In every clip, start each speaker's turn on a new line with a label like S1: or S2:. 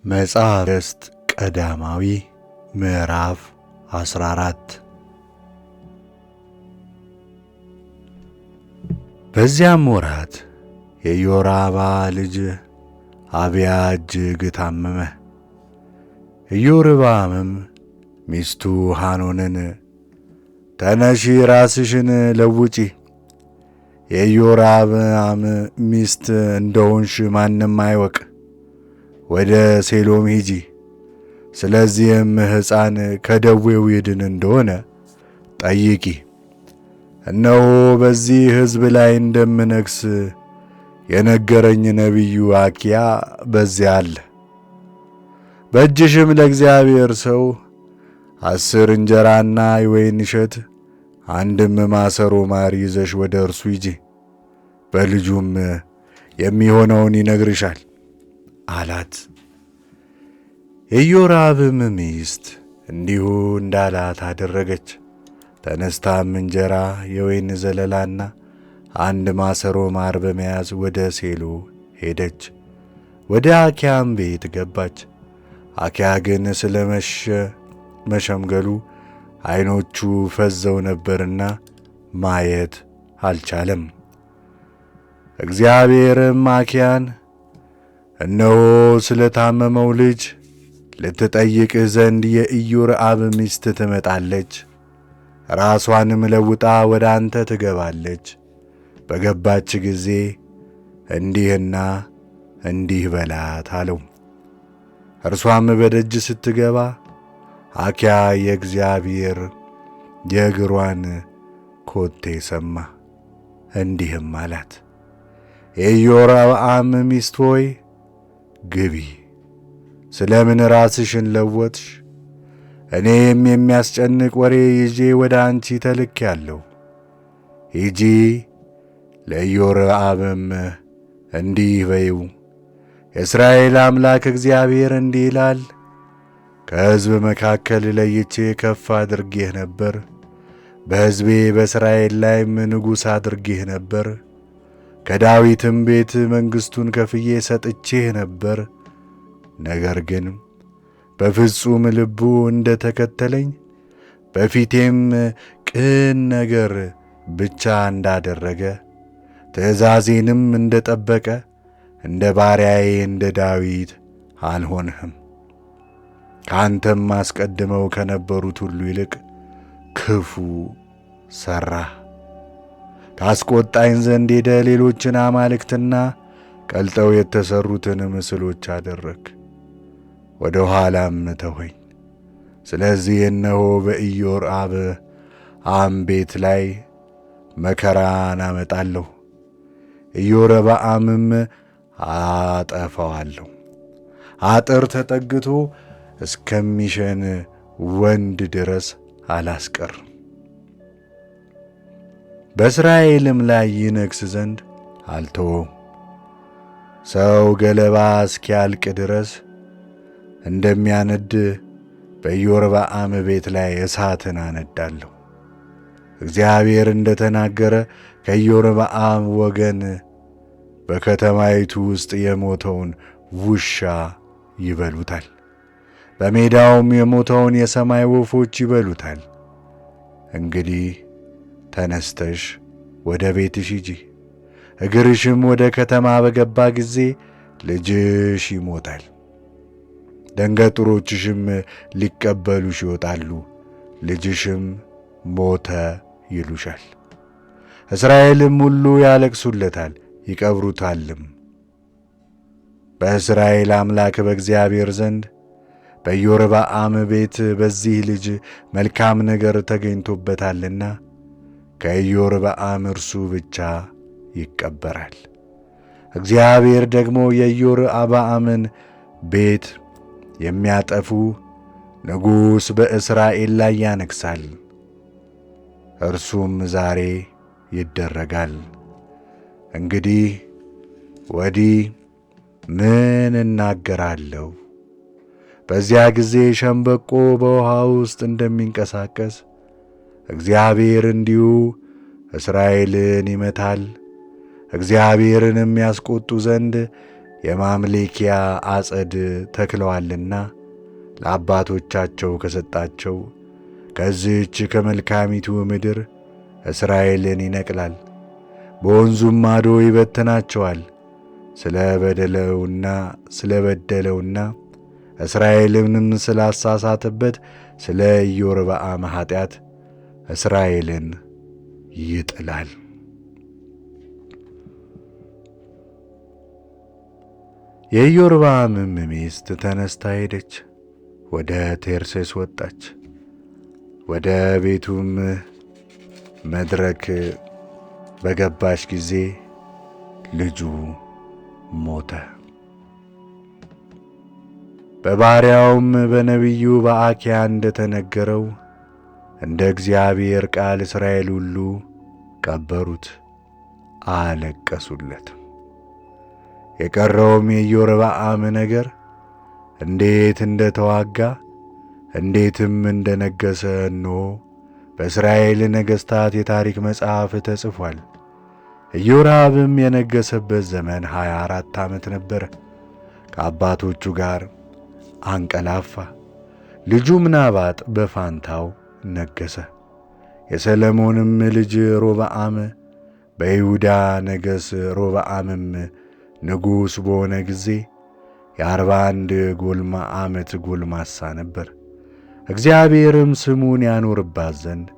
S1: መጽሐፈ ነገሥት ቀዳማዊ ምዕራፍ 14 በዚያም ወራት የኢዮራም ልጅ አብያ እጅግ ታመመ። ኢዮርብዓምም ሚስቱ ሐኖንን ተነሺ፣ ራስሽን ለውጪ፣ የኢዮርብዓም ሚስት እንደሆንሽ ማንም አይወቅ፣ ወደ ሴሎም ሂጂ፣ ስለዚህም ሕፃን ከደዌው ይድን እንደሆነ ጠይቂ። እነሆ በዚህ ሕዝብ ላይ እንደምነግሥ የነገረኝ ነቢዩ አኪያ በዚያ አለ። በእጅሽም ለእግዚአብሔር ሰው 10 እንጀራና የወይን እሸት 1 ማሰሮ ማር ይዘሽ ወደ እርሱ ሂጂ፣ በልጁም የሚሆነውን ይነግርሻል አላት። የኢዮራብዓም ሚስት እንዲሁ እንዳላት አደረገች። ተነስታም እንጀራ፣ የወይን ዘለላና 1 ማሰሮ ማር በመያዝ ወደ ሴሎ ሄደች። ወደ አኪያም ቤት ገባች። አኪያ ግን ስለ መሸምገሉ ዓይኖቹ ፈዘው ነበርና ማየት አልቻለም። እግዚአብሔርም አኪያን እነሆ ስለ ታመመው ልጅ ልትጠይቅህ ዘንድ የኢዮርብዓም ሚስት ትመጣለች፣ ራሷንም ለውጣ ወደ አንተ ትገባለች። በገባች ጊዜ እንዲህና እንዲህ በላት አለው። እርሷም በደጅ ስትገባ አኪያ የእግዚአብሔር የእግሯን ኮቴ ሰማ። እንዲህም አላት፣ የኢዮርብዓም ሚስት ሆይ ግቢ፣ ስለምን ራስሽን ለወጥሽ? እኔም የሚያስጨንቅ ወሬ ይዤ ወደ አንቺ ተልኬአለሁ። ሂጂ፣ ለኢዮርብዓምም እንዲህ በይው፣ የእስራኤል አምላክ እግዚአብሔር እንዲህ ይላል፣ ከሕዝብ መካከል ለይቼ ከፍ አድርጌህ ነበር፣ በሕዝቤ በእስራኤል ላይም ንጉሥ አድርጌህ ነበር። ከዳዊትም ቤት መንግሥቱን ከፍዬ ሰጥቼህ ነበር። ነገር ግን በፍጹም ልቡ እንደ ተከተለኝ በፊቴም ቅን ነገር ብቻ እንዳደረገ ትእዛዜንም እንደ ጠበቀ እንደ ባሪያዬ እንደ ዳዊት አልሆንህም። ከአንተም አስቀድመው ከነበሩት ሁሉ ይልቅ ክፉ ሠራህ። ካስቈጣኝ ዘንድ ሄደ ሌሎችን አማልክትና ቀልጠው የተሠሩትን ምስሎች አደረግ፣ ወደ ኋላም ተወኝ። ስለዚህ እነሆ በኢዮርብዓም ቤት ላይ መከራን አመጣለሁ፣ ኢዮርብዓምም አጠፋዋለሁ። አጥር ተጠግቶ እስከሚሸን ወንድ ድረስ አላስቀርም። በእስራኤልም ላይ ይነግሥ ዘንድ አልተወውም። ሰው ገለባ እስኪያልቅ ድረስ እንደሚያነድ በኢዮርብዓም ቤት ላይ እሳትን አነዳለሁ። እግዚአብሔር እንደ ተናገረ ከኢዮርብዓም ወገን በከተማይቱ ውስጥ የሞተውን ውሻ ይበሉታል፣ በሜዳውም የሞተውን የሰማይ ወፎች ይበሉታል። እንግዲህ ተነስተሽ ወደ ቤትሽ ሂጂ፣ እግርሽም ወደ ከተማ በገባ ጊዜ ልጅሽ ይሞታል፣ ደንገጥሮችሽም ሊቀበሉሽ ይወጣሉ፣ ልጅሽም ሞተ ይሉሻል። እስራኤልም ሁሉ ያለቅሱለታል ይቀብሩታልም። በእስራኤል አምላክ በእግዚአብሔር ዘንድ በኢዮርብዓም ቤት በዚህ ልጅ መልካም ነገር ተገኝቶበታልና ከኢዮርብዓም እርሱ ብቻ ይቀበራል። እግዚአብሔር ደግሞ የኢዮርብዓምን ቤት የሚያጠፉ ንጉሥ በእስራኤል ላይ ያነግሣል። እርሱም ዛሬ ይደረጋል። እንግዲህ ወዲህ ምን እናገራለሁ? በዚያ ጊዜ ሸምበቆ በውኃ ውስጥ እንደሚንቀሳቀስ እግዚአብሔር እንዲሁ እስራኤልን ይመታል። እግዚአብሔርንም ያስቈጡ ዘንድ የማምለኪያ አጸድ ተክለዋልና ለአባቶቻቸው ከሰጣቸው ከዚህች ከመልካሚቱ ምድር እስራኤልን ይነቅላል፣ በወንዙም ማዶ ይበትናቸዋል። ስለ በደለውና እስራኤልንም ስላሳሳተበት ስለ ኢዮርብዓም ኃጢአት እስራኤልን ይጥላል። የኢዮርብዓምም ሚስት ተነስታ ሄደች፣ ወደ ቴርሴስ ወጣች። ወደ ቤቱም መድረክ በገባች ጊዜ ልጁ ሞተ። በባሪያውም በነቢዩ በአኪያ እንደተነገረው እንደ እግዚአብሔር ቃል እስራኤል ሁሉ ቀበሩት፣ አለቀሱለትም። የቀረውም የኢዮርብዓም ነገር እንዴት እንደተዋጋ እንዴትም እንደነገሠ እነሆ በእስራኤል ነገሥታት የታሪክ መጽሐፍ ተጽፏል። ኢዮርብዓምም የነገሠበት ዘመን 24 ዓመት ነበረ። ከአባቶቹ ጋር አንቀላፋ። ልጁም ናባጥ በፋንታው ነገሠ። የሰሎሞንም ልጅ ሮብዓም በይሁዳ ነገሠ። ሮብዓምም ንጉሥ በሆነ ጊዜ የ41 ዓመት ጎልማሳ ነበር። እግዚአብሔርም ስሙን ያኖርባት ዘንድ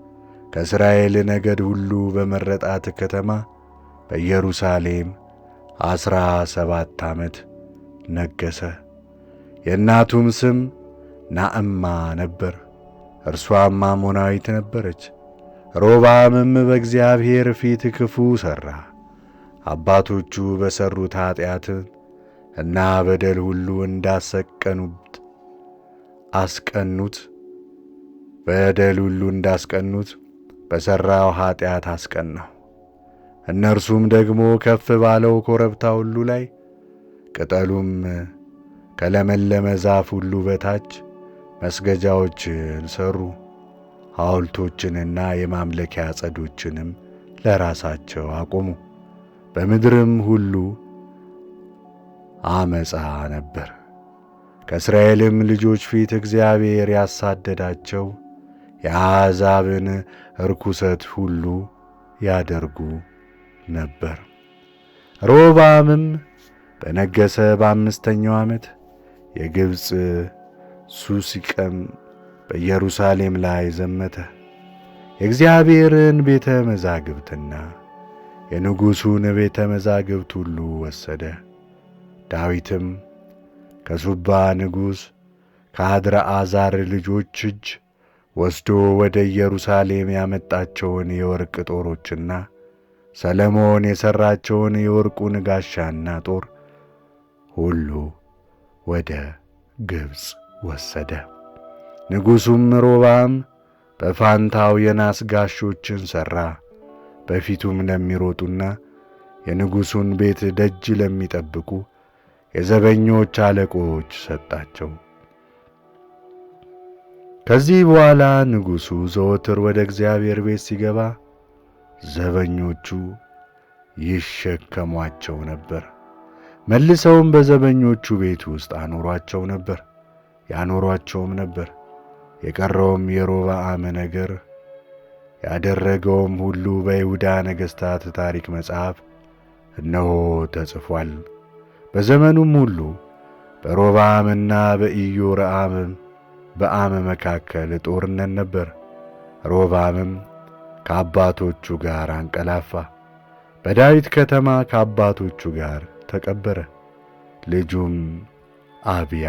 S1: ከእስራኤል ነገድ ሁሉ በመረጣት ከተማ በኢየሩሳሌም 17 ዓመት ነገሠ። የእናቱም ስም ናዕማ ነበር፣ እርሷም አሞናዊት ነበረች። ሮብዓምም በእግዚአብሔር ፊት ክፉ ሠራ። አባቶቹ በሠሩት ኃጢአት እና በደል ሁሉ እንዳስቀኑት በሠራው ኃጢአት አስቀናው። እነርሱም ደግሞ ከፍ ባለው ኮረብታ ሁሉ ላይ ቅጠሉም ከለመለመ ዛፍ ሁሉ በታች መስገጃዎችን ሠሩ። ሐውልቶችንና የማምለኪያ ዐፀዶችንም ለራሳቸው አቆሙ። በምድርም ሁሉ ዓመፃ ነበር። ከእስራኤልም ልጆች ፊት እግዚአብሔር ያሳደዳቸው የአሕዛብን ርኵሰት ሁሉ ያደርጉ ነበር። ሮብዓምም በነገሠ በአምስተኛው ዓመት የግብፅ ሱሲቀም በኢየሩሳሌም ላይ ዘመተ። የእግዚአብሔርን ቤተ መዛግብትና የንጉሡን ቤተ መዛግብት ሁሉ ወሰደ። ዳዊትም ከሱባ ንጉሥ ከአድርአዛር ልጆች እጅ ወስዶ ወደ ኢየሩሳሌም ያመጣቸውን የወርቅ ጦሮችና ሰሎሞን የሠራቸውን የወርቁን ጋሻና ጦር ሁሉ ወደ ግብፅ ወሰደ። ንጉሡም ሮብዓም በፋንታው የናስ ጋሾችን ሠራ። በፊቱም ለሚሮጡና የንጉሡን ቤት ደጅ ለሚጠብቁ የዘበኞች አለቆች ሰጣቸው። ከዚህ በኋላ ንጉሡ ዘወትር ወደ እግዚአብሔር ቤት ሲገባ ዘበኞቹ ይሸከሟቸው ነበር። መልሰውም በዘበኞቹ ቤት ውስጥ ያኖሯቸውም ነበር። የቀረውም የሮብዓም ነገር ያደረገውም ሁሉ በይሁዳ ነገሥታት ታሪክ መጽሐፍ እነሆ ተጽፏል። በዘመኑም ሁሉ በሮብዓምና በኢዮርብዓም መካከል ጦርነት ነበር። ሮብዓምም ከአባቶቹ ጋር አንቀላፋ፣ በዳዊት ከተማ ከአባቶቹ ጋር ተቀበረ። ልጁም አብያ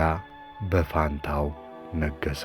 S1: በፋንታው ነገሠ።